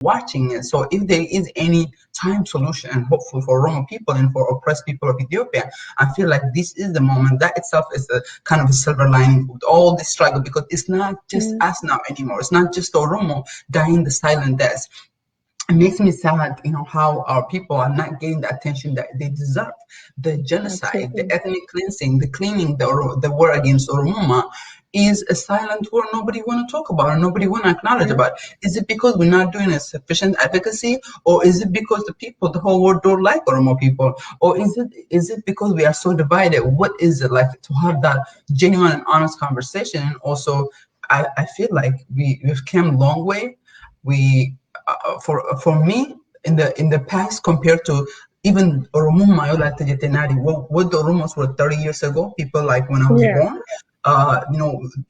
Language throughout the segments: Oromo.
watching it. So if there is any time solution and hopeful for Roma people and for oppressed people of Ethiopia, I feel like this is the moment. That itself is a kind of a silver lining with all this struggle, because it's not just us now anymore. It's not just Oromo dying the silent death. It makes me sad, how our people are not getting the attention that they deserve. The genocide, the ethnic cleansing, the cleaning, the war against Oromoma is a silent war nobody want to talk about and nobody want to acknowledge about. Is it because we're not doing a sufficient advocacy, or is it because the whole world don't like Oromo people, or is it because we are so divided? What is it like to have that genuine and honest conversation? And also, I feel like we've come a long way. We for me, in the past, compared to even Oromuma, what the Oromos were 30 years ago, people like when I was born,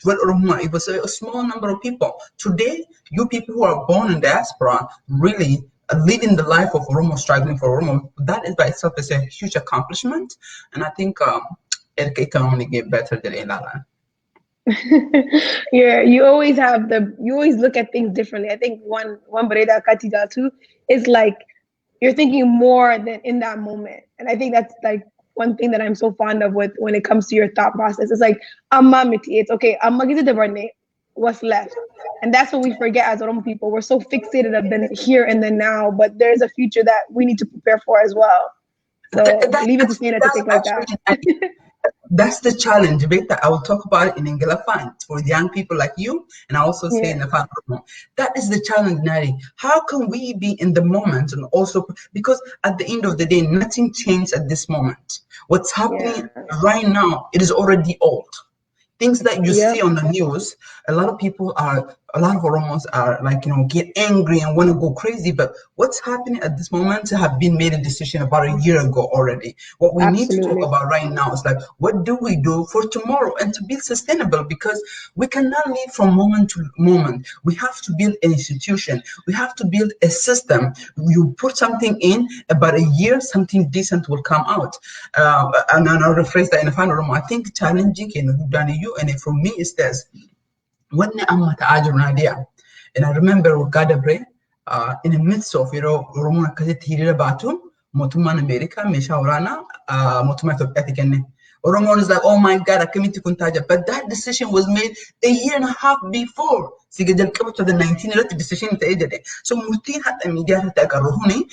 what Oromuma, it was a small number of people. Today, you people who are born in diaspora really living the life of Oromo, struggling for Oromo, that is by itself is a huge accomplishment. And I think it can only get better than Ilala. Yeah, you always look at things differently. I think one Breda Katida too is like you're thinking more than in that moment. And I think that's like one thing that I'm so fond of with when it comes to your thought process. It's like it's okay, what's left. And that's what we forget as Oromo people. We're so fixated of the here and the now, but there's a future that we need to prepare for as well. So leave it to Sina to think like that. That's the challenge, Beta. I will talk about it in Ingela Fan for the young people like you, and I also say in the Fan. That is the challenge, Nari. How can we be in the moment and also, because at the end of the day, nothing changed at this moment. What's happening right now, it is already old. Things that you see on the news, a lot of Oromos are like, get angry and want to go crazy. But what's happening at this moment have been made a decision about a year ago already. What we need to talk about right now is like, what do we do for tomorrow and to be sustainable? Because we cannot live from moment to moment. We have to build an institution. We have to build a system. You put something in, about a year, something decent will come out. And I'll rephrase that in a final room. I think challenging and for me is this. When I'm at Nadia, and I remember Gadabre in the midst of Romana Kazit Batum, Motuman America, Mesha Urana, Motumato Etiquette. Oromon is like, oh my God, I came to Kuntaja. But that decision was made a year and a half before. Sigajal Kabu to the 19th decision. So Muti had a media Rohuni.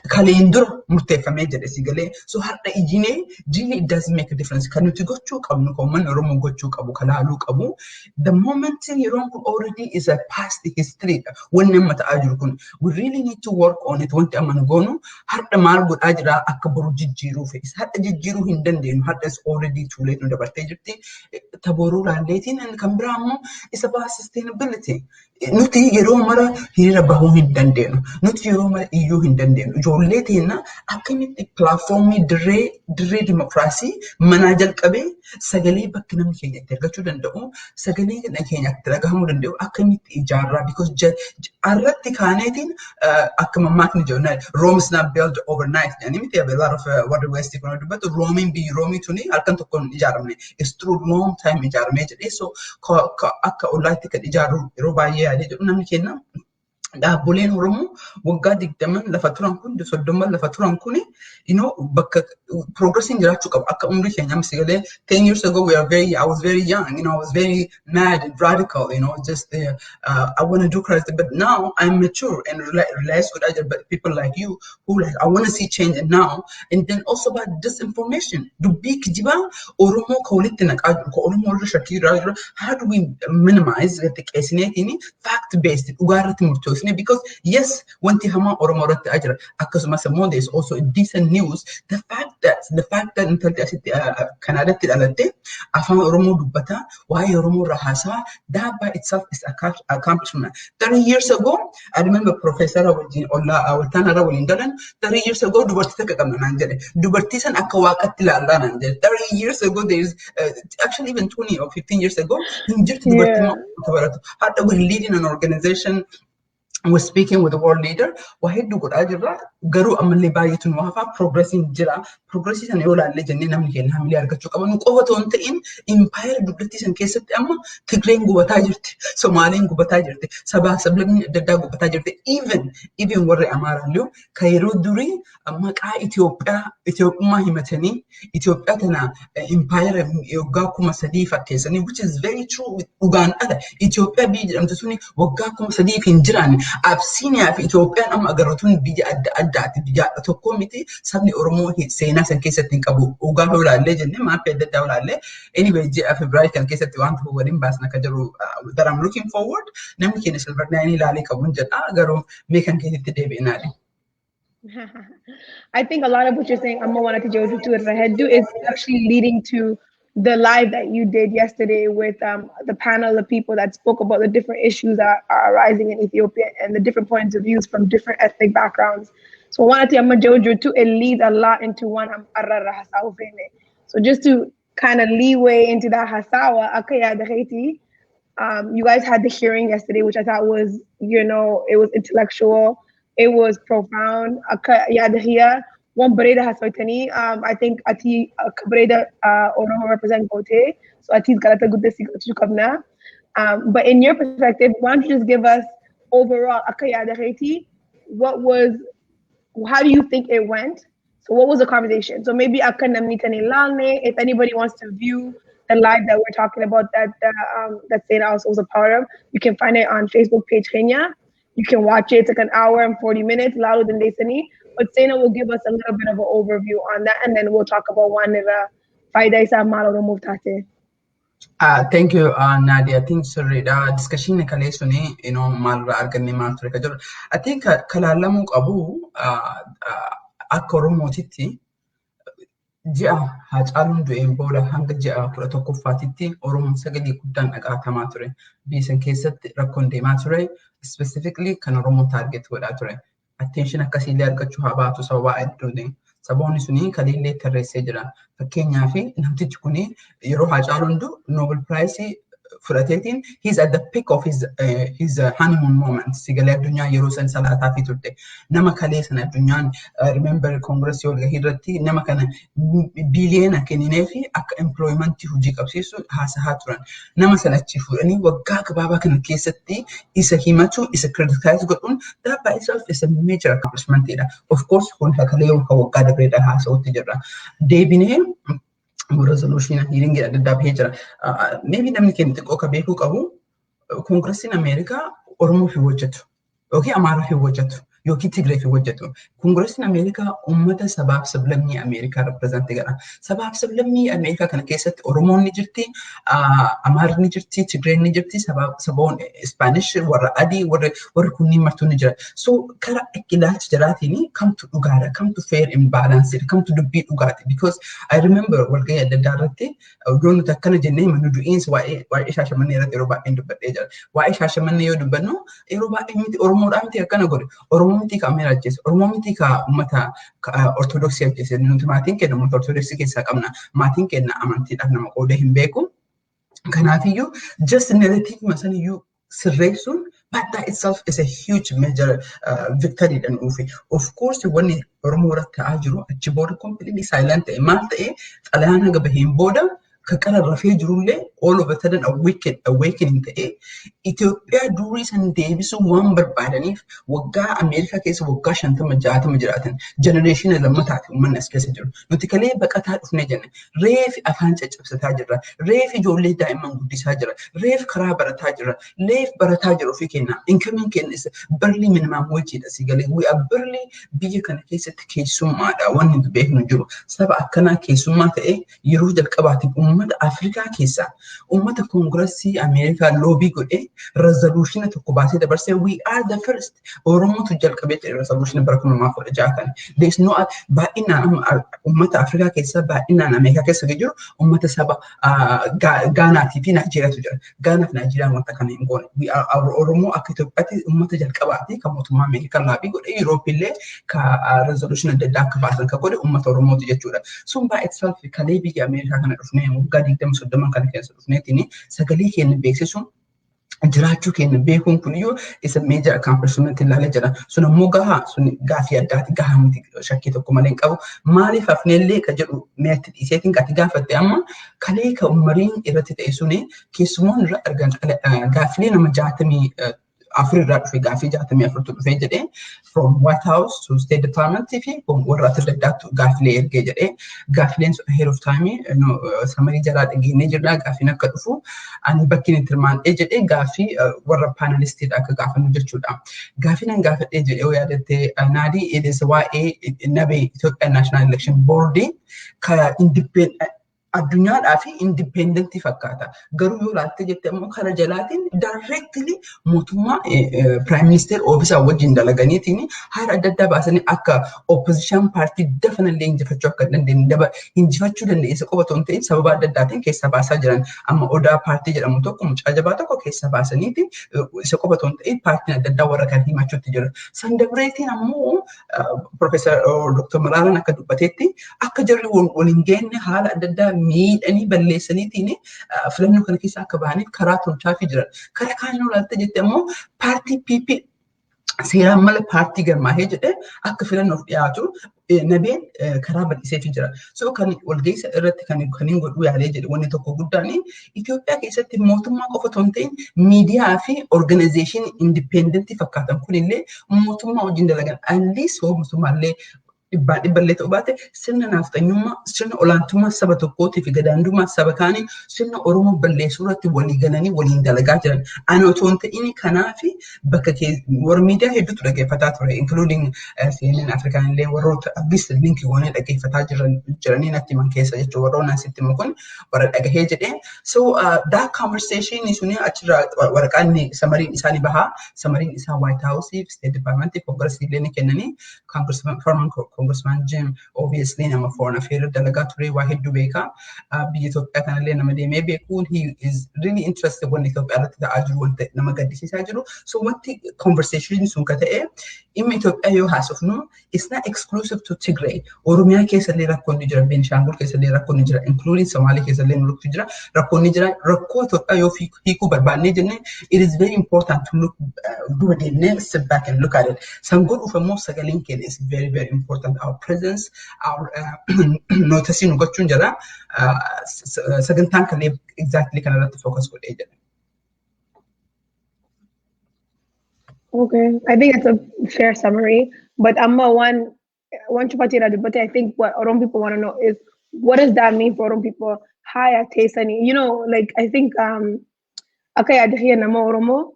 Kalendro murteeffamee jedhe si galee so har'a ijinee really it does make a difference kan nuti gochuu qabnu kan Oromoo gochuu qabu kan haaluu qabu the moment yeroon kun already is a past history wanni amma ta'aa jiru kun we really need to work on it wanti amma nu goonu har'a maal godhaa jira akka boru jijjiiruu fe'is har'a jijjiiruu hin dandeenyu har'a is already too late nu dabartee jirti taboruu laalleetiin kan biraa immoo is about sustainability nuti yeroo mara hiriira bahuu hin dandeenyu nuti yeroo mara iyyuu hin dandeenyu ijoollee teenya akkamitti pilaatfoormii dirree dimokiraasii manaa jalqabee sagalee bakka namni keenya itti argachuu danda'u sagalee keenya itti dhagahamuu danda'u akkamitti ijaarraa because irratti kaaneetiin akka mammaakni jedhu Rome is not built overnight yani miti a lot of what the West kun dubbatu Roomii tuni halkan tokkoon ijaaramne is through long time ijaaramee jedhee so akka ollaatti kan ijaaru yeroo baay'ee yaadee jedhu namni keenya dhaabboleen Oromoo waggaa 20 lafa turan kun 30 lafa turan kun bakka progressing jiraachuu qabu akka umrii keenya amsigalee 10 years ago I was very young I was very mad and radical just I want to do crazy but now I'm mature and realize but people like you who like I want to see change now and then also about disinformation dubbii kijibaa Oromoo ka walitti naqaa jiru ka Oromoo irra shakkii jiru how do we minimize xiqqeessineetiin fact based dhugaa irratti murteessu because yes, wanti hama Oromoo irratti ajira. Akkasumas immoo there is also a decent news. The fact that intalli asitti Kanaadaatti dhalatte afaan Oromoo dubbata waa'ee Oromoo irraa haasaa that by itself is accomplishment. 30 years ago, I remember Professor wajjin waltaan irra waliin galan 30 years ago dubartii takka qabna naan jedhe. Dubartii san akka waaqatti ilaallaa naan jedhe. 30 years ago there is actually even 20 or 15 years ago hin jirtu dubartii baratu. We're leading an organization was speaking with the world leader. Wahid good ajira garu amalle baay'atun wafa progressing jira. Progressi san yoo laalle jennee namni keenya hamilee argachuu qaban qofa toon ta'in empire dubbatti san keessatti amma Tigreen gubataa jirti, Somaaliin gubataa jirti, sabaa sablamni adda addaa gubataa jirti. Even warri Amaaraallee ka yeroo durii maqaa Itoophiyaa himatanii Itoophiyaa tana empire waggaa 3,000 fakkeessanii, which is very true dhugaan ala. Itoophiyaa biyya jedhamtu suni waggaa 3,000 hin jiraanne. Absiiniyaa fi Itoophiyaan amma agartuun biyya adda addaati. Biyya tokko miti sabni Oromoo seenaa san keessatti hin qabu. Dhugaa olaallee jennee maappii adda addaa olaallee. Anyway, ji'a Febraarii kan keessatti waan tokko waliin baasna akka jiru that I'm looking forward. Namni keenya silver nine ilaalee qabuun jedha garuu meekan keessatti deebi'inaadha. I think a lot of what you're saying, Amma wanted to go to it ahead do is actually leading to the live that you did yesterday with the panel of people that spoke about the different issues that are arising in Ethiopia and the different points of views from different ethnic backgrounds. So wanted to Amma Jojo to it leads a lot into one Arara Hasawa. So just to kind of leeway into that Hasawa, Akaya de Haiti, you guys had the hearing yesterday, which I thought was, you know, it was intellectual, it was profound. Akaya de one Breda has I think Ati Breda Oromo represent Gote, so Ati's got a good decision. But in your perspective, why don't you just give us overall Akaya de Haiti? How do you think it went? So what was the conversation? So maybe if anybody wants to view the live that we're talking about that Sena also was a part of, you can find it on Facebook page Kenya. You can watch it. It's like an hour and 40 minutes, louder than Desani. But Sena will give us a little bit of an overview on that, and then we'll talk about one of the Faida Isa Malo Muftate. Thank you, Nadia. I think sorry, discussion kalesuni, you know, malra arganni malture kajor. I think kalalamu abu akoromotiti ji'a Hacaaluun du'een booda hanga ji'a 11ffaatitti Oromoon sagalee guddaan dhaga'atamaa ture. Biyya san keessatti rakkoon deemaa ture. Specifically kan Oromoo target godhaa ture. Attention akkasiillee argachuu haa baatu sababa hedduutiin. Saboonni suni kaleellee tarreessee jira. Fakkeenyaaf namtichi kuni yeroo Hacaaluun du'u Nobel Prize fudhateetiin he's at the peak of his honeymoon moment. Sigalee addunyaa yeroo san salaataa fi turte. Nama kalee sana addunyaan remember Congress yoo irratti nama kana biliyeena kenninee fi akka employment hojii qabsiisu haasahaa turan. Nama sana achi fuudhanii waggaa gabaabaa kana keessatti isa himachuu, isa criticize godhuun that by itself is a major accomplishment. Of course, kun kalee waggaa dabreedha haasa'utti jirra. Deebinee resolution hearing adda addaa bahee jira. Maybe namni keenya xiqqoo akka beekuu qabu Koongiresiin Ameerikaa Oromoo fi hojjetu yookiin Amaaraa fi hojjetu yookiin Tigree fi hojjetu. Koongiresiin Ameerikaa uummata sabaaf sablammii Ameerikaa reprezentee godha. Sabaaf sablammii Ameerikaa kana keessatti Oromoon ni jirti, Amaarri ni jirti, Tigreen ni jirti, saboon Ispaanish warra adii warri kunniin martuu ni jira. So karaa ilaalcha jiraatiin kamtu dhugaadha, kamtu fair imbalance, kamtu dubbii dhugaati. Because I remember walgahii adda addaa irratti yoo nuti akkana jennee manu du'iinsa waa'ee Shaashamannee irratti yeroo baay'ee dubbadhee jira. Waa'ee Shaashamannee yoo dubbannu yeroo baay'ee miti Oromoodhaa miti akkana godhe. Oromoo miti ka Ameera ajjeese, Oromoo miti ka uummata Ortodoksii ajjeese. Nuti maatiin keenya uummata Ortodoksii keessaa qabna. Maatiin keenya amantiidhaaf nama qoodee hin beeku. Kanaafiyyuu just narrative masaniyyuu sirreessuun but that itself is a huge major victory dhan dhufe. Of course, when Oromoo irratti ta'aa jiru achi booda completely silent ta'e maal ta'e xalayaan haga baheen booda kakara rafee jirullee all of a sudden awakening ta'e Itoophiyaa durii san deebisuu waan barbaadaniif waggaa Ameerikaa keessa waggaa 50-60 jiraatan generation lammataati uummanni as keessa jiru. Nuti kalee baqataa dhufnee jenne reefi afaan caccabsataa jirra, reefi ijoollee daa'imman guddisaa jira, reefi karaa barataa jirra, reefi barataa jiru ofii kenna. Incoming kennis barlii minimum wageedha sigalee we are barlii biyya kana keessatti keessummaadha wanni nuti beeknu jiru. Saba akkanaa keessummaa ta'e yeroo jalqabaatiif uummata Afrikaa keessaa uummata Koongiresii Ameerikaa loobii godhee resolution tokko baasee dabarsee we are the first Oromootu jalqabee resolution bara 2016 kan. There is no baay'inaan uummata Afrikaa keessaa baay'inaan Ameerikaa keessa jiru uummata saba Gaanaatii fi Naayijeeriyaatu jira. Gaanaa fi Naayijeeriyaan wanta kana hin goone. Oromoo akka Itoophiyaatti uummata jalqabaati kan mootummaa Ameerikaa laabii godhee Yuurooppillee ka resolution adda addaa akka baasan kan godhe uummata Oromooti jechuudha. So by itself kalee biyya Ameerikaa kana dhufnee waggaa 20-30 kana keessa dhufneetiin sagalee keenya beeksisuun jiraachuu keenya beekuun kun iyyuu isa major accomplishment ilaala jira. Sun ammoo gahaa sun gaafii addaati gahaa miti shakkii tokko malee hin qabu. Maaliif hafneellee ka jedhu meetti dhiiseetiin ati gaafatte amma kalee ka ummariin irratti ta'e suni keessumoon irra argan gaafilee nama 64 irraa dhufe gaafii 64 dhufe jedhee from White House to State Department fi warra adda addaatu gaafilee ergee jedhee gaafileen sun ahead of time samarii jalaa dhageenyee jirra gaafiin akka dhufu ani bakki inni tirmaandhee jedhee gaafii warra paanelistiidha akka gaafannu jechuudha. Gaafiin an gaafadhee jedhee yoo yaadatte naadii edes waa'ee nabee Itoophiyaa National Election Board ka independent addunyaadhaa fi indipendentii fakkaata. Garuu yoo laatte jette immoo kara jalaatiin directly mootummaa prime minister office wajjin dalaganiitiin haala adda addaa baasanii akka opposition party definitely injifachuu akka dandeenye injifachuu dandeesse qofa otoo hin ta'in sababa adda addaatiin keessa baasaa jiran amma odaa party jedhamu tokko mucaa jabaa tokko keessa baasaniiti isa qofa otoo hin ta'in paartiin adda addaa warra kan himachuutti jiran. Sandabireetiin ammoo Professor Dr. Maraaran akka dubbateetti akka jarri waliin geenne haala adda addaa miidhanii balleessaniitiin filannoo kana keessa akka bahaniif karaa tolchaafii jiran. Karaa kaaniin olaatte jette ammoo paartii PP seeraan mala paartii garmaahee jedhee akka filannoof dhiyaatu nabeen karaa bal'iseefii jira. So kan walgeessa irratti kan hin godhuu yaalee jedhe wanni tokko guddaan Itoophiyaa keessatti mootummaa qofa otoo hin ta'in miidiyaa fi organizeeshinii indipendentii fakkaatan kunillee mootummaa wajjin dalagan at-least mootummaallee dhibballee ta'uu baate sirna naaftanyummaa sirna olaantummaa saba tokkootii fi gadaandummaa saba kaanii sirna Oromoo balleessuu irratti walii galanii waliin dalagaa jiran. Ani otoo hin ta'in kanaaf bakka warra miidiyaa hedduutu dhaggeeffataa ture including CNN Afrikaan illee warroota abbis linkii goonee dhaggeeffataa jiranii natti himan keessa jechuudha warra onaan sitti himu kun warra dhagahee jedhee. So that conversation suni achirraa waraqaan samariin isaanii bahaa samariin isaa White House fi State Department Congress illee ni kennanii Congressman Jim obviously nama foreign affairs dalagaa ture waa hedduu beekaa biyya Itoophiyaa kanallee nama deemee beekuun he is really interested wanni Itoophiyaa irratti ta'aa jiru wanta nama gaddisiisaa jiru. So wanti conversation sun ka ta'e dhimma Itoophiyaa yoo haasofnu it's not exclusive to Tigray. Oromiyaa keessallee rakkoon ni jira, Beenishaangul keessallee rakkoon ni jira, including Somaalee keessallee nuruktu jira, rakkoon ni jira. Rakkoo Itoophiyaa yoo hiikuu barbaannee jenne it is very important to look duba deemnee sit back and look at it. San godhuuf ammoo sagaleen keenya is very very important. Our presence, our notice nu gochuun jira sagantaan kan exactly kana irratti focus godhee jira. Okay, I think that's a fair summary. But one chupati but I think what Oromo people want to know is what does that mean for Oromo people? Higher taste and like I think akaya adhiya nama Oromo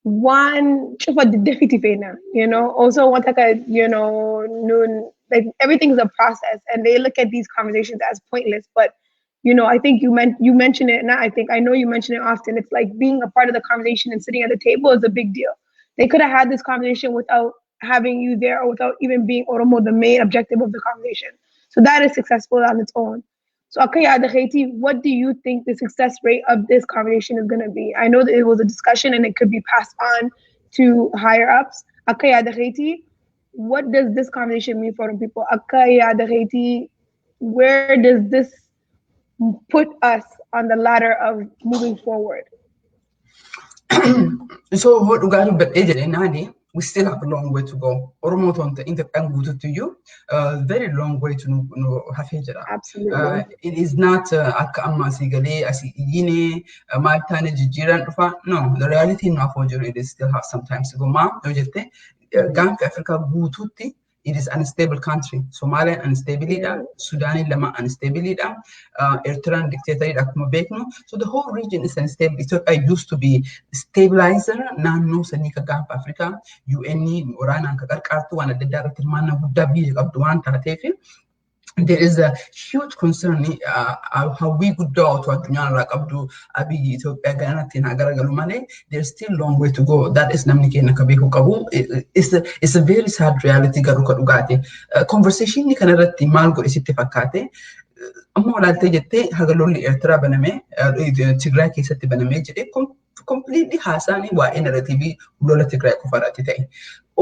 one chupa definitive also one noon like everything's a process and they look at these conversations as pointless but I think you mention it and I know you mention it often. It's like being a part of the conversation and sitting at the table is a big deal. They could have had this conversation without having you there or without even being Oromo the main objective of the conversation. So that is successful on its own. So Akaya Adakhaiti, what do you think the success rate of this conversation is going to be? I know that it was a discussion and it could be passed on to higher ups. Akaya Adakhaiti, what does this conversation mean for people? Akaya Adakhaiti, where does this put us on the ladder of moving forward? So what Nadi, we still have a long way to go. Oromo tonte interpangutu to you, very long way to have. Absolutely. It is not akka amma sigale asigine maltane jijiran ufa. No, the reality in Afojuru it is still have some time to go. Ma, ojete Gank Africa gututi. It is unstable country. Somalia unstable, Sudan lama unstable, Eritrean dictator akuma bekno. So the whole region is unstable. Ethiopia used to be stabilizer. Nano sanika Gank Africa. UN orana kakar kartu wana dedara tilmana budabi abduan taratefi. There is a huge concern how we could do to Adunya like Abdu Abi Ethiopia Ghana Tinagara Galumale. There's still a long way to go. That is Namnike Nakabeku Kabu. It's a very sad reality Garuka Ugate. Conversation ni kanara timalgo isitifakate. Amo la tejete Hagaloli Ertra Baname, Tigray Kisati Baname, completely Hasani wa narrative Lola Tigray Kufaratite.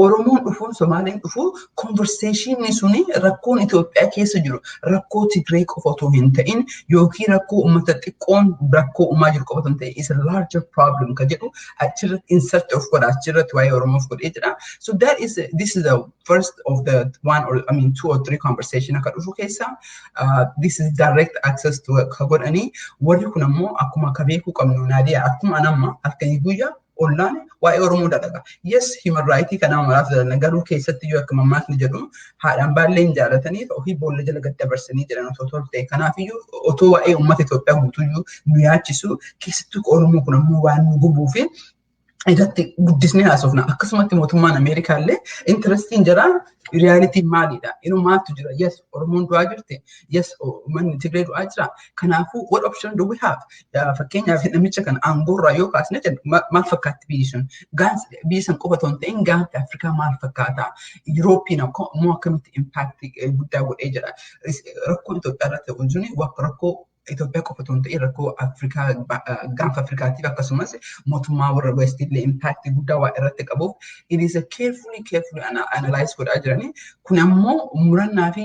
Oromoon dhufuun Somaaleen dhufuu conversationii suni rakkoon Itoophiyaa keessa jiru rakkoo Tigree qofa otoo hin ta'in yookiin rakkoo uummata xiqqoon rakkoo uumaa jiru qofa otoo hin ta'in is a larger problem ka jedhu achirratti in search of godha achirratti waa'ee Oromoof godhee jira. So this is the first of the one or I mean 2 or 3 conversation akka dhufu keessa this is direct access to ka godhanii warri kun ammoo akkuma ka beekuu qabnu Naadiyaa akkuma nama halkanii guyyaa online waa'ee Oromoo dalaga. Yes, human rights kana maraaf garuu keessatti yoo akka mammaakni jedhu haadhaan baalleen jaalatanii ofii boolla jala gad dabarsanii jiran otoo tolte. Kanaafiyyuu otoo waa'ee uummata Itoophiyaa guutuyyuu nu yaachisu keessattuu Oromoo kun ammoo waan nu gubuu fi irratti guddisnee haasofna. Akkasumatti mootummaan Ameerikaa illee interestiin jira reality maalidha? Maaltu jira? Yes, Oromoon du'aa jirti. Yes, manni Tigree du'aa jira. Kanaafuu what option do we have? Fakkeenyaaf namicha kan aangoorraa yoo kaasne maal fakkaatti biyyi sun? Biyyi san qofa otoo hin ta'in gaanfa Afrikaa maal fakkaata? Yuroopiin immoo akkamitti impact guddaa godhee jira? Rakkoo Itoophiyaa irratti ta'u suni rakkoo Itoophiyaa qofa otoo hin ta'in rakkoo Afrikaa gaanfa Afrikaatiif akkasumas mootummaa warra West illee impact guddaa waa irratti qabuuf it is a carefully analyze godhaa jiranii kun ammoo murannaa fi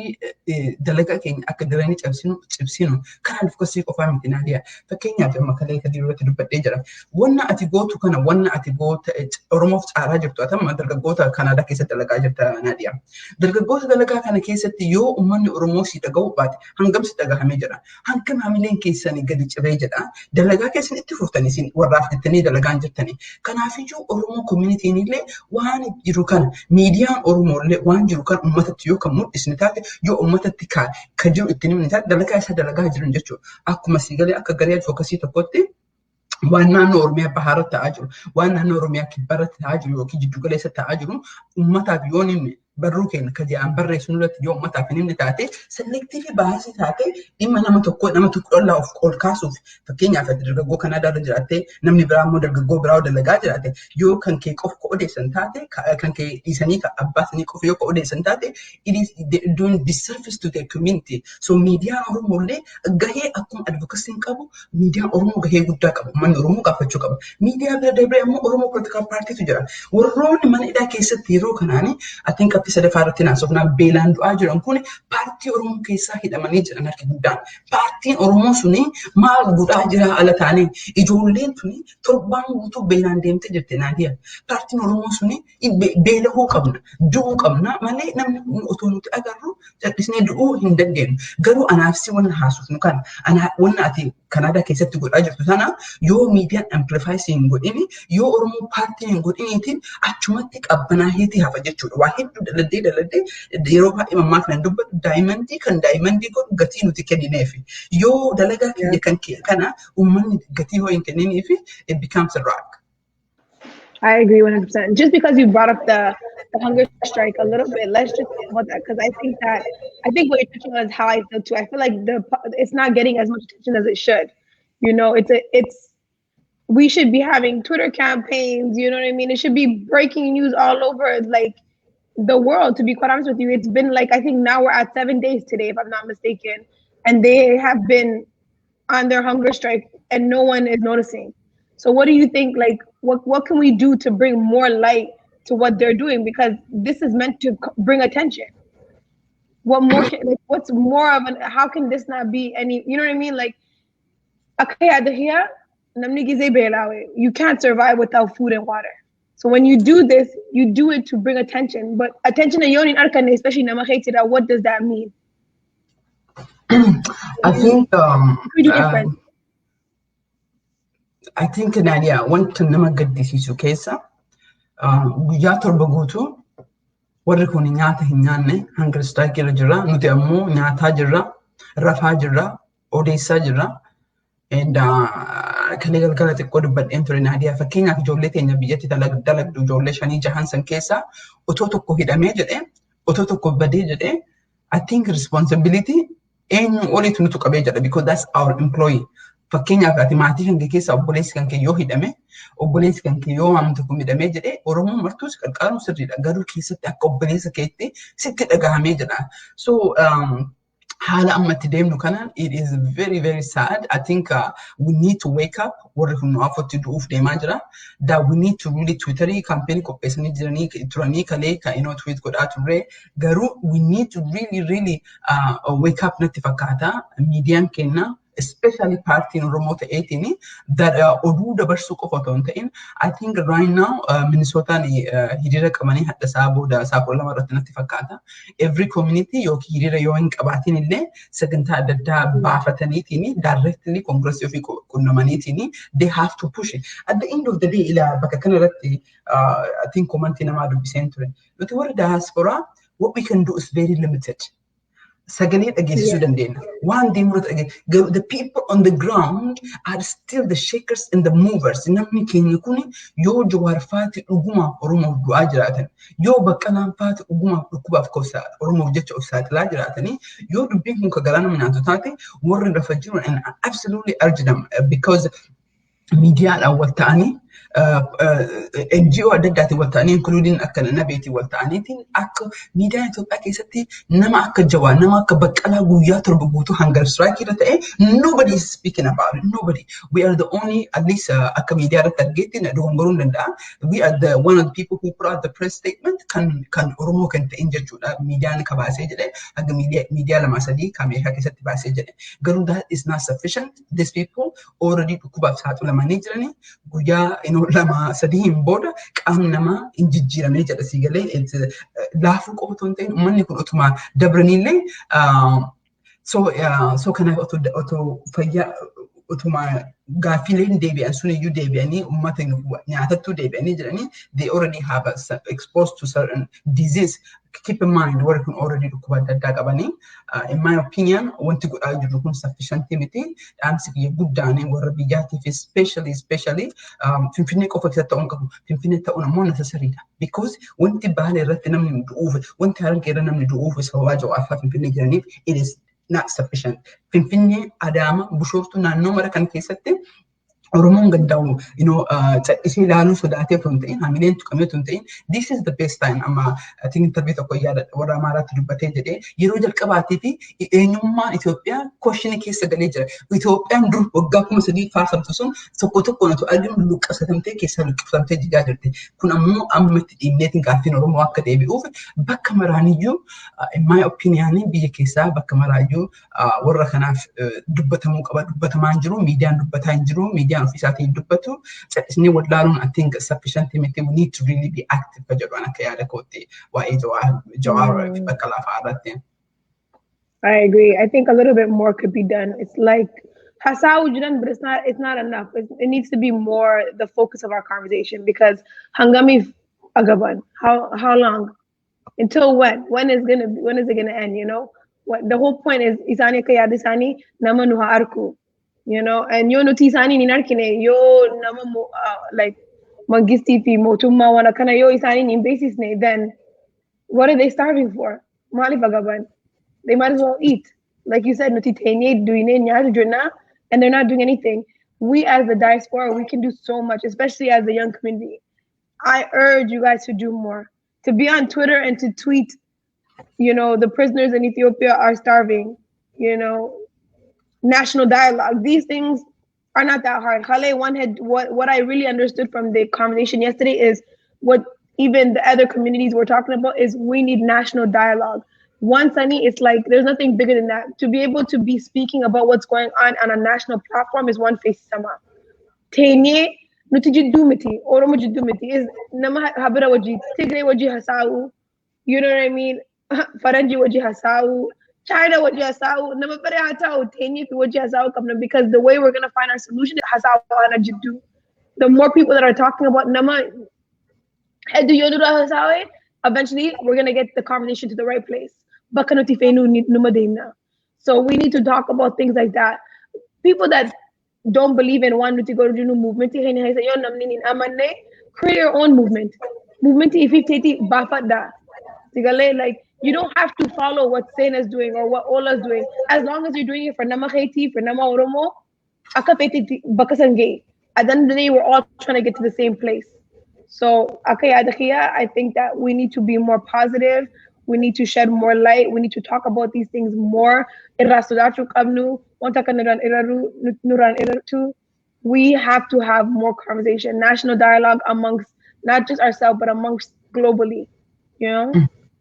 dalagaa keenya akka diranii cibsinu kanaan fokkasii qofaa miti Naadiyaa. Fakkeenyaaf amma kalee kadii irratti dubbadhee jira. Wanna ati gootu kana wanna ati goota Oromoof caalaa jirtu atamma dargaggoota Kanaadaa keessatti dalagaa jirta Naadiyaa. Dargaggoota dalagaa kana keessatti yoo uummanni Oromoo si dhaga'u baate hangam si dhagahamee jira. Hangam hamileen keessanii gadi cibee jedha. Dalagaa keessan itti fuftanii isin warraaf jettanii dalagaan jirtanii. Kanaafiyyuu Oromoo community'n illee waan jiru kana miidiyaan Oromoo illee waan jiru kan uummatatti yoo kan mul'isne taate yoo uummatatti kan jiru ittiin himne taate dalagaa isa dalagaa jiran jechuudha. Akkuma siigalee akka garee advocacy tokkotti waan naannoo Oromiyaa bahaarratti ta'aa jiru, waan naannoo Oromiyaa kibbarratti ta'aa jiru yookiin jiddu galeessa ta'aa jiru uummataaf yoo himne barruu keenya ka jedhan barreessuun irratti yoo uummataaf hin himne taate selektiivii baasii taate dhimma nama tokko dhollaa of ol kaasuuf fakkeenyaaf dargaggoo Kanaadaa irra jiraattee namni biraa immoo dargaggoo biraa dalagaa jiraate yoo kan kee qofa ka odeessan taate kan kee dhiisanii ka abbaasanii qofa yoo ka odeessan taate it is doing disservice to their community. So miidiyaan Oromoo illee gahee akkuma advocacy qabu miidiyaan Oromoo gahee guddaa qabu. Manni Oromoo gaafachuu qaba. Miidiyaa bira darbee ammoo Oromoo political party tu jira. Warroonni mana hidhaa keessatti yeroo kanaanii I think sadaffaa irratti naasofnaan beelaan du'aa jiran kun paartii Oromoo keessaa hidhamanii jiran harki guddaan. Paartiin Oromoo suni maal godhaa jira ala taanee ijoolleen suni torbaan guutuu beelaan deemtee jirti Naadiyaa. Paartiin Oromoo suni beelahuu qabna, du'uu qabna malee namni otoo nuti agarru jal'isnee du'uu hin dandeenyu. Garuu anaaf si wanna haasofnu kana wanna ati Kanaadaa keessatti godhaa jirtu sana yoo miidiyaan amplify si hin godhini yoo Oromoo paartii hin godhiniitiin achumatti qabbanaa heetii hafa jechuudha. Waa hedduu daladee yeroo baay'ee mammaa kana dubbatu daayimandii godhu gatii nuti kennineefi yoo dalagaa keenya kan kana uummanni gatii yoo hin kenniniifi it becomes a rock. I agree 100%. Just because you brought up the hunger strike a little bit, let's just talk about that because I think what you're touching on is how I feel too. I feel like it's not getting as much attention as it should. We should be having Twitter campaigns. You know what I mean? It should be breaking news all over like the world. To be quite honest with you, it's been like I think now we're at 7 days today, if I'm not mistaken, and they have been on their hunger strike and no one is noticing. So what do you think? Like, what can we do to bring more light to what they're doing? Because this is meant to bring attention. What more? What's more of an? How can this not be any? You know what I mean? Like, you can't survive without food and water. So when you do this, you do it to bring attention. But attention, especially what does that mean? I think pretty different. I think Nadia, want to nama gaddisiisu keessa guyyaa torba guutuu warri kun nyaata hin nyaanne hunger strike irra jira. Nuti ammoo nyaataa jirra, rafaa jirra, odeessaa jirra. Kan galgala xiqqoo dubbadheen ture Naadiyaa fakkeenyaaf ijoollee teenya biyyatti dalagdu ijoollee 5-6 san keessaa otoo tokko hidhamee jedhee otoo tokko badee jedhee I think responsibility eenyu oliitu nutu qabee jedha because that's our employee. Fakkeenyaaf ati maatii kan kee keessaa obboleessi kan kee yoo hidhame obboleessi kan kee yoo waan tokko hidhamee jedhee Oromoon martuus qarqaaruun sirriidha garuu keessatti akka obboleessa keetti sitti dhagahamee jedha. So Hala ammatti deemnu kanaan it is very very sad. I think we need to wake up. Warri kun afatti du'uuf deemaa jira. That we need to really Twitterii campaign qopheessanii jiranii turanii kalee ka tweet godhaa turre. Garuu we need to really wake up natti fakkaata. Miidiyaan keenya especially partiin Oromoo ta'eetiin that oduu dabarsuu qofa otoo hin ta'in I think right now Minnesotaan hiriira qabanii hadda isaa booda isaa 12 irratti natti fakkaata. Every community yookiin hiriira yoo hin qabaatin illee sagantaa adda addaa baafataniitiin directly congressii ofii qunnamaniitiin they have to push it. At the end of the day ila bakka kanarratti I think commentii namaa dubbiseen ture. Nuti warri diaspora what we can do is very limited. Sagalee dhageessisuu dandeenya. Waan deemuu dhageessisuu. The people on the ground are still the shakers and the movers. Namni keenya kuni yoo Jawaar Faati dhugumaaf Oromoof du'aa jiraatan, yoo Baqqalaan Faati dhugumaaf dhukkubaaf Oromoof jecha of saaxilaa jiraatanii, yoo dubbiin kun ka garaa nama nyaatu taate warri lafa jiru and I absolutely urge them because miidiyaadhaan wal ta'anii NGO adda addaatiin wal ta'anii including akka nabeetiin wal ta'aniitiin akka miidiyaan Itoophiyaa keessatti nama akka Jawaar nama akka Baqqalaa guyyaa torba guutuu hunger strike irra ta'e nobody is speaking about it. Nobody. We are the only at least akka miidiyaa irratti argeetti dogongoruu hin danda'a. We are the one of the people who put out the press statement kan Oromoo kan ta'in jechuudha. Miidiyaan ka baasee jedhe akka miidiyaa lama sadii ka Ameerikaa keessatti baasee jedhe. Garuu that is not sufficient. These people already dhukkubaaf saaxilamanii jiranii guyyaa lama sadiin booda qaamni namaa hin jijjiiramee jedha si galee laafuu qofa otoo hin ta'in uummanni kun utuma dabranillee so kanaaf otoo fayyaa utuma gaaffileen deebi'an sun iyyuu deebi'anii uummata nyaatattuu deebi'anii jiranii they already have exposed to certain disease. Keep in mind warri kun already dhukkuba adda addaa qabanii in my opinion wanti godhaa jirru kun sufficient miti dhaamsi kiyya guddaan warra biyyaatiif especially Finfinnee qofa keessatti ta'uun qabu Finfinnee ta'uun ammoo necessaryidha because wanti Baalee irratti namni du'uuf wanti Harargee irra namni du'uuf sababa Jawaar Faati Finfinnee jiraniif it is not sufficient. Finfinnee Adaama Bishooftuu naannoo mara kan keessatti Oromoon gandaa'u isee ilaaluu sodaatee otoo hin ta'in hamileen tuqamee otoo hin ta'in this is the best time amma ati interview tokko yaadadha warra Amaaraatti dubbatee jedhee yeroo jalqabaatii fi eenyummaan Itoophiyaa kwashinii keessa galee jira. Itoophiyaan dur waggaa 3,000 faasamtu sun tokko tokkoon otoo arginu luqqasatamtee keessaa luqqifamtee jigaa jirti. Kun ammoo ammatti dhiibneetiin gaaffiin Oromoo akka deebi'uuf bakka maraaniyyuu in my opinion biyya keessaa bakka maraayyuu warra kanaaf dubbatamuu qaba dubbatamaan jiru miidiyaan dubbataa hin jiru miidiyaan ofisaatiin dubbatu isni wallaaluun I think sufficient miti we need to really be active ka jedhu akka yaada kootti waa'ee Jawaar Baqqalaa fa'aa irratti. I agree. I think a little bit more could be done. It's like Hasau Judan, but it's not enough. It needs to be more the focus of our conversation because Hangami Agaban. How long? Until when? When is it gonna end? You know? The whole point is Isani Kayadisani Namanuha Arku. You know, and yo notisani ni narkine yo nama like mangisti fi motuma wana kana yo isani ni basis ne then what are they starving for? Mali vagaban. They might as well eat. Like you said, notitenye duine nyajuna and they're not doing anything. We as the diaspora, we can do so much, especially as a young community. I urge you guys to do more. To be on Twitter and to tweet, the prisoners in Ethiopia are starving, national dialogue. These things are not that hard. Khale what I really understood from the conversation yesterday is what even the other communities were talking about is we need national dialogue. One Sunny, it's like there's nothing bigger than that. To be able to be speaking about what's going on a national platform is one face sama. Tenye nutijidumiti, Oromo jidumiti is nama habira waji, Tigray waji hasau, you know what I mean? Faranji waji hasau. China would just out never better would just out because the way we're gonna find our solution has do. The more people that are talking about Nama eventually we're gonna get the conversation to the right place. So we need to talk about things like that. People that don't believe in one movement, create your own movement. Movement if like you don't have to follow what Sen is doing or what Ola is doing. As long as you're doing it for Nama Haiti, for Nama Oromo, at the end of the day, we're all trying to get to the same place. So, I think that we need to be more positive. We need to shed more light. We need to talk about these things more. We have to have more conversation, national dialogue amongst not just ourselves, but amongst globally, you know?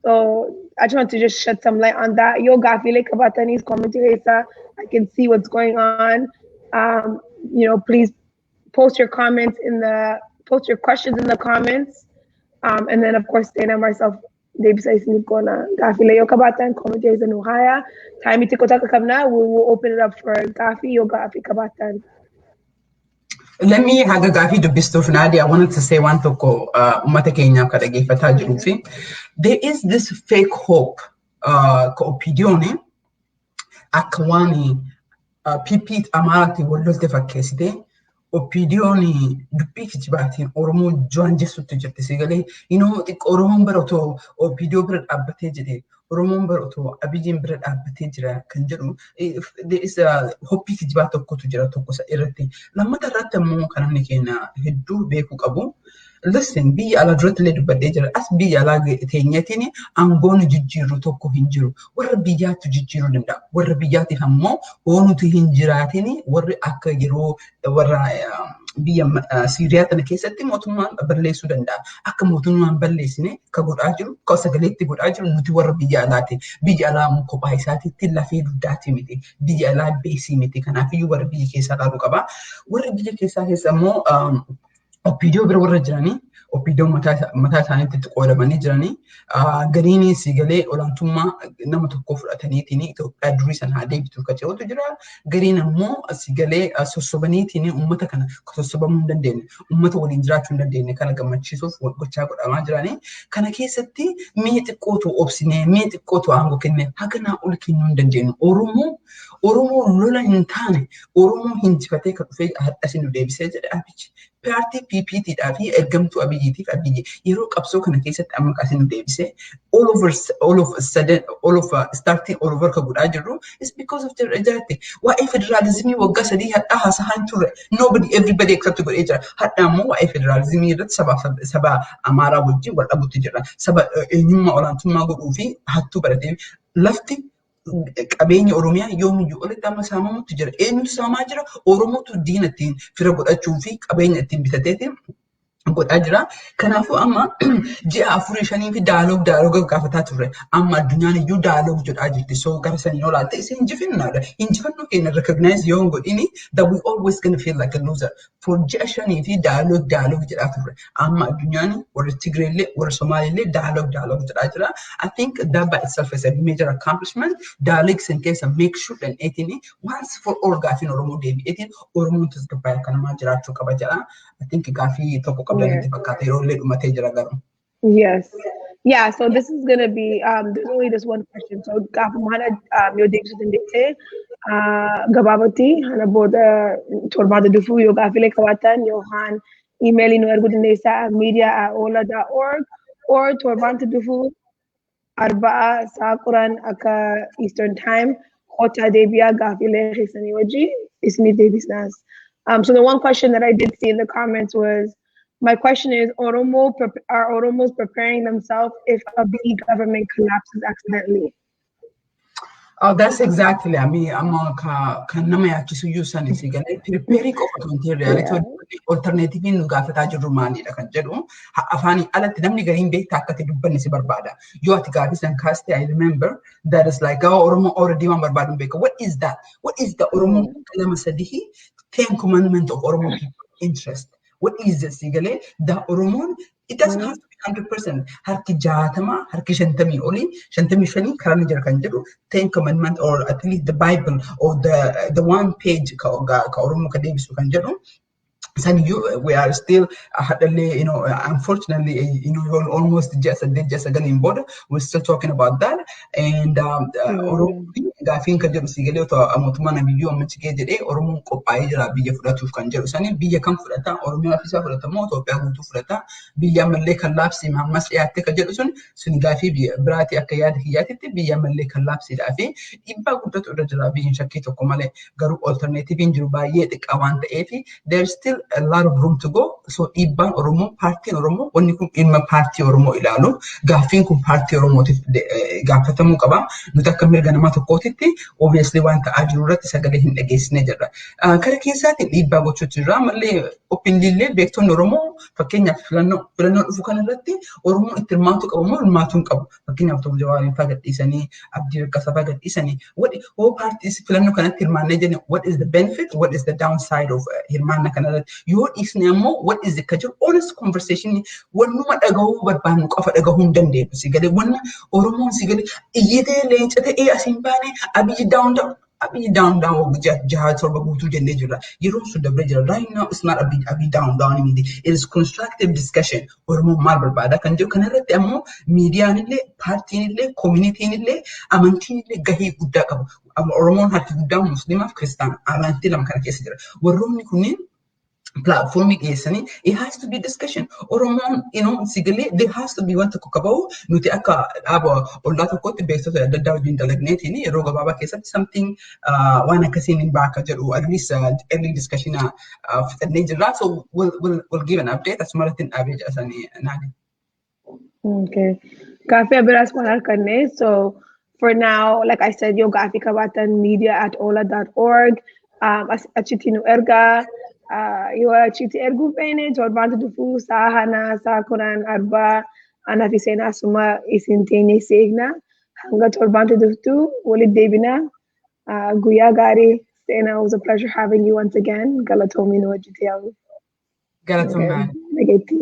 So I just want to just shed some light on that. Yo, Gafile Kabatani's commentary, I can see what's going on. You know, please post your comments post your questions in the comments. And then of course, Dana and myself, Debisa Isinikona, Gafile Yo Kabatan, commentary in Ohio. Time Tikotaka Kabna, we will open it up for Gafi, Yo Gafi Kabatan. Let me haga gaafii dubbistuuf Nadia, I wanted to say one tokko uummata keenyaaf ka dhaggeeffataa jiruu fi there is this fake hope ka opinion akka waan PP Amaaraatti wal lolte fakkeessite opinion dubbii kijibaatiin Oromoo joan jessutti jirti sigalee xiqqoo Oromoon bara otoo opinion bira dhaabbatee jedhee Oromoon bara otoo Abiyyiin bira dhaabbatee jira kan jedhu there is a hoppii kijibaa tokkotu jira tokko irratti lammata irratti immoo kan inni keenya hedduu beekuu qabu. Listen, biyya ala duratti illee dubbadhee jira. As biyya alaa teenyatiin aangoon jijjiirru tokko hin jiru. Warra biyyaatti jijjiiruu danda'a. Warra biyyaatiif ammoo hoonuti hin jiraatin warri akka yeroo warra biyya Siiriyaa tana keessatti mootummaan balleessuu danda'a. Akka mootummaan balleessine ka godhaa jiru, ka sagaleetti godhaa jiru nuti warra biyya alaati. Biyya alaa immoo kophaa isaatiitti lafee dugdaati miti. Biyya alaa beesii miti. Kanaafiyyuu warra biyya keessaa dhaaluu qaba. Warra biyya keessaa keessa immoo opinion bira warra jiranii opinion mataa isaaniitti qoodamanii jiranii gariin sigalee olaantummaa nama tokko fudhataniitiin Itoophiyaa durii sana haa deebituuf qaceetu jira. Gariin ammoo sigalee sossobaniitiin uummata kana sossobamuu hin dandeenye, uummata waliin jiraachuu hin dandeenye kana gammachiisuuf gochaa godhamaa jiranii. Kana keessatti mee xiqqootu obsinee, mee xiqqootu aangoo kennee haganaa ol kennuu hin dandeenyu. Oromoo lola hin taane, Oromoo hinjifatee kan dhufee hadhasi nu deebisee jedhe Abiyyi. Paartii PPTdhaa fi ergamtuu Abiyyiitiif Abiyyi yeroo qabsoo kana keessatti amma qasi nu deebisee all of a sudden starting all over ka godhaa jirru is because of the rejecte. Waa'ee federalizimii waggaa sadii hadhaa haasahaan turre everybody except godhee jira. Hadhaa immoo waa'ee federalizimii irratti saba Amaaraa wajjin wal dhabutti jira. Saba eenyummaa olaantummaa godhuu fi hattuu baratee lafti qabeenya Oromiyaa yoomiyyuu olitti amma saamamutti jira. Eenyutu saamaa jira? Oromootu diina ittiin fira godhachuu fi qabeenya ittiin bitateetiin godhaa jira. Kanaafuu amma ji'a 4-5 fi daaloog gaafataa turre. Amma addunyaan iyyuu daaloog jedhaa jirti. So gara sanii olaalte isa injifannaadha. Injifannoo keenya recognize yoo hin godhini that we always gonna feel like a loser. For ji'a 5 fi daaloog jedhaa turre. Amma addunyaan warra Tigreellee warra Somaaliillee daaloog jedhaa jira. I think that by itself is a major accomplishment. Daaloog san keessa make sure that eetini once for all gaafiin Oromoo deebi'eetiin Oromoon tasgabbaa'ee akkanamaa jiraachuu qaba jedha. I think gaafii tokko Yes. Yeah, so this is going to be, there's only this one question. So, Gafumana, your Davis and Dete, Gababati, Hanaboda, Torbada Dufu, Yogafile Kawatan, Johan, emailing Ergudinesa, media@ola.org, or Torbanta Dufu, Arba, Sakuran, Aka Eastern Time, Hota Debia, Gafile, Hisaniwaji, Isni Davis Nas. So the one question that I did see in the comments was, my question is, are Oromos preparing themselves if a big government collapses accidentally? Oh, that's exactly. I mean, I'm kan nama yaachisu yuusan isi galee preparing of a reality alternative nu gaafata jiru maaliidha kan jedhu afaan alatti namni gariin beektaa akkati dubbanni si barbaada. Yoo ati gaafisan kaaste I remember that is like Oromo already waan barbaadu beeka. What is that? What is the Oromo kalama sadihi 10 commandment of Oromo people interest? What is this? The Oromo, it doesn't have to be 100%. Harki jaatama, harki shantami oli, shantami shani karani jira kan jedhu 10 commandment or at least the Bible or the one page ka Oromo ka deebisu kan jedhu. We are still, unfortunately, almost just a gun in border. We're still talking about that. And Gafin kan jedhu sigalee mootummaan biyyoo ammachigee jedhee Oromoon qophaa'ee jira biyya fudhatuuf kan jedhu sani biyya kan fudhata Oromiyaa fi isaa fudhatamoo Itoophiyaa guutuu fudhata biyya mallee kan laabsi ammas dhiyaatte kan jedhu sun gaafii biraati akka yaada kiyyaatitti biyya mallee kan laabsidhaa fi dhiibbaa guddatu irra jira biyyin shakkii tokko malee garuu alternatiiviin jiru baay'ee xiqqaa waan ta'eef there's still a lot of room to go. So dhiibbaan Oromoo, paartiin Oromoo, wanni kun dhimma paartii Oromoo ilaalu, gaaffiin kun paartii Oromootiif gaafatamuu qaba. Nuti akka mirga namaa tokkootitti obviously waan ta'aa jiru irratti sagalee hin dhageessine jedha. Kara keessaatiin dhiibbaa gochuutu jira. Mallee opiniillee beektonni Oromoo fakkeenyaaf filannoo dhufu kanarratti Oromoo itti hirmaatu qabu moo hirmaatu hin qabu. Fakkeenyaaf tokko Jawaarin fa'aa gadhiisanii, Abdii Raggaasaa fa'aa gadhiisanii, paartii filannoo kanatti hirmaannee jenna, what is the benefit, what is the downside of hirmaanna kanarratti. Yoo dhiisne ammoo what is the ka jiru honest conversation wannuma dhagahuu barbaannu qofa dhagahuu hin dandeenyu. Si galee wanna Oromoon si galee iyyitee leenca ta'ee asiin baane Abiyyi down jaha torba guutuu jennee jirra. Yeroon sun dabree jira. Right now it's not Abiyyi down miti. It is constructive discussion. Oromoon maal barbaada kan jiru kanarratti ammoo miidiyaan illee, paartiin illee, communitiin illee, amantiin illee gahee guddaa qabu. Oromoon harki guddaan Musliimaaf Kiristaana amantii lama kana keessa jira. Warroonni kunniin platformii dhiyeessanii it has to be discussion. Oromoon sigalee there has to be wanta tokko qabu. Nuti akka dhaaba ollaa tokkotti beektota adda addaa wajjin dalagneetiin yeroo gabaabaa keessatti something waan akkasiin hin baaka jedhu at least early discussion fixannee jirra. So we'll give an update asumarratti hin dhaabee jedhasanii naani. Okay. Gaaffii biraas waan harkanne. So for now, like I said, yoo gaaffii qabaatan media@ola.org. Achitti nu ergaa. Yoo achitti erguu feene torbaan dhufuu sa'a hanaa sa'a kudhan arbaa anaa fi seenaa suma isin teenye seekna. Hanga torbaan dhuftu walitti deebina. Guyyaa gaarii seenaa. It was a pleasure having you once again. Galatoomii nu wajjin ta'uu. Galatoomii. Nageetti.